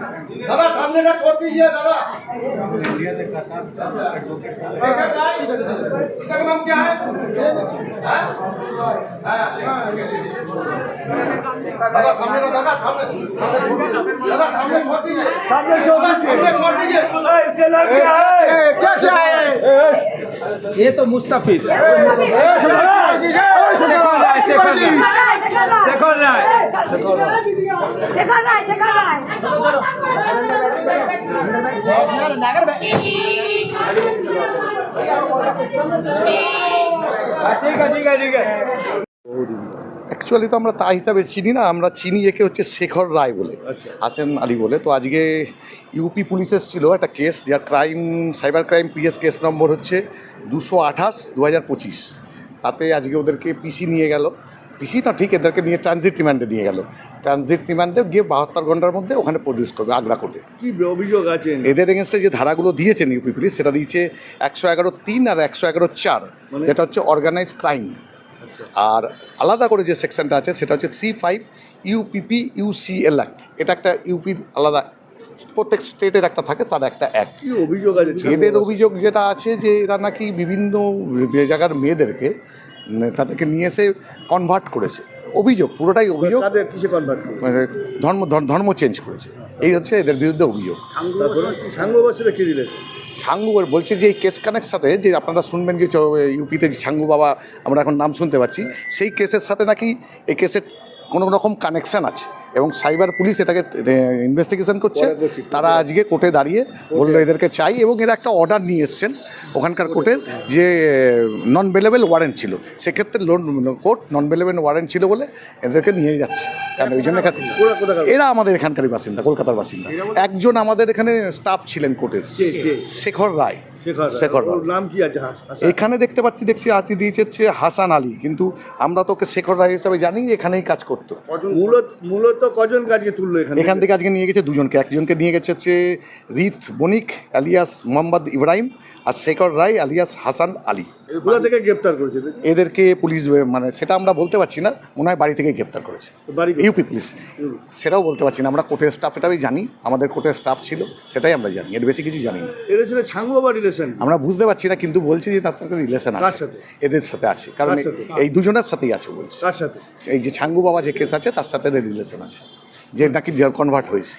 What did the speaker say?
दादा सामने का छोड़ दीजिए दादा। इसका नाम क्या है? दादा सामने का दादा सामने छोड़ दीजिए। सामने छोड़ दीजिए। इसके नाम क्या है? क्या है? ये तो मुस्तफिद शेखर राय ठीक है অ্যাকচুয়ালি তো আমরা তা হিসাবে চিনি না, আমরা চিনি একে হচ্ছে শেখর রায় বলে, হাসান আলী বলে। তো আজকে ইউপি পুলিশ এসেছিল একটা কেস, যার cyber crime PS case number হচ্ছে 228/2025। তাতে আজকে ওদেরকে পিসি নিয়ে গেল, পিসি না ঠিক এদেরকে নিয়ে ট্রানজিট রিমান্ডে নিয়ে গেল। ট্রানজিট রিমান্ডে গিয়ে 72 ঘন্টার মধ্যে ওখানে প্রডিউস করবে আগ্রা কোর্টে। কি অভিযোগ আছে এদের এগেনস্টে যে ধারাগুলো দিয়েছেন ইউপি পুলিশ, সেটা দিয়েছে 111(3) আর 111(4), যেটা হচ্ছে অর্গানাইজ ক্রাইম। আর আলাদা করে যে সেকশনটা আছে সেটা হচ্ছে 35 ইউপিপি ইউসিএল অ্যাক্ট। এটা একটা ইউপির আলাদা, প্রত্যেক স্টেটের একটা থাকে, তার একটা অ্যাক্ট। কি অভিযোগ আছে এদের অভিযোগ যেটা আছে যে এরা নাকি বিভিন্ন জায়গার মেয়েদেরকে তাদেরকে নিয়ে এসে কনভার্ট করেছে। অভিযোগ পুরোটাই অভিযোগ, কিসে কনভার্ট মানে ধর্ম চেঞ্জ করেছে, এই হচ্ছে এদের বিরুদ্ধে অভিযোগ। সাঙ্গু বলছে যে এই কেস কানেক্ট সাথে যে আপনারা শুনবেন যে ইউপিতে যে সাঙ্গু বাবা আমরা এখন নাম শুনতে পাচ্ছি, সেই কেসের সাথে নাকি এই কেসের কোনো রকম কানেকশান আছে এবং সাইবার পুলিশ এটাকে ইনভেস্টিগেশন করছে। তারা আজকে কোর্টে দাঁড়িয়ে বললো এদেরকে চাই, এবং এরা একটা অর্ডার নিয়ে এসছেন ওখানকার কোর্টের, যে নন বেলেবেল ওয়ারেন্ট ছিল। সেক্ষেত্রে কোর্ট নন বেলেবেল ওয়ারেন্ট ছিল বলে এদেরকে নিয়ে যাচ্ছে। কারণ ওই জন্য এরা আমাদের এখানকারই বাসিন্দা, কলকাতার বাসিন্দা। একজন আমাদের এখানে স্টাফ ছিলেন কোর্টের, শেখর রায়। নাম কি আছে? এখানে দেখছি দিয়েছে হচ্ছে হাসান আলী, কিন্তু আমরা তোকে শেখর রায় হিসাবে জানি, এখানেই কাজ করতো। মূলত কজন কাজকে তুললো এখান থেকে আজকে নিয়ে গেছে দুজনকে। একজনকে নিয়ে গেছে হচ্ছে রিত বণিক আলিয়াস মোহাম্মদ ইব্রাহিম, আর শেখর রায় আলিয়াস হাসান আলী। এগুলো থেকে গ্রেপ্তার করেছে এদেরকে পুলিশ, মানে সেটা আমরা বলতে পারছি না, মনে হয় বাড়ি থেকে গ্রেপ্তার করেছে ইউপি পুলিশ, সেটাও বলতে পারছি না। আমরা কোর্টের স্টাফ এটাই জানি, আমাদের কোর্টের স্টাফ ছিল, সেটাই আমরা জানি, এর বেশি কিছু জানি না। এদের সাথে ছাঙ্গু বাবা রিলেশন আমরা বুঝতে পারছি না, কিন্তু বলছি যে তার সাথে রিলেশন আছে, এদের সাথে আছে। কারণ এই দুজনের সাথেই আছে বলছি। কার সাথে? এই যে ছাঙ্গু বাবা যে কেস আছে তার সাথে এদের রিলেশন আছে, যে নাকি কনভার্ট হয়েছে।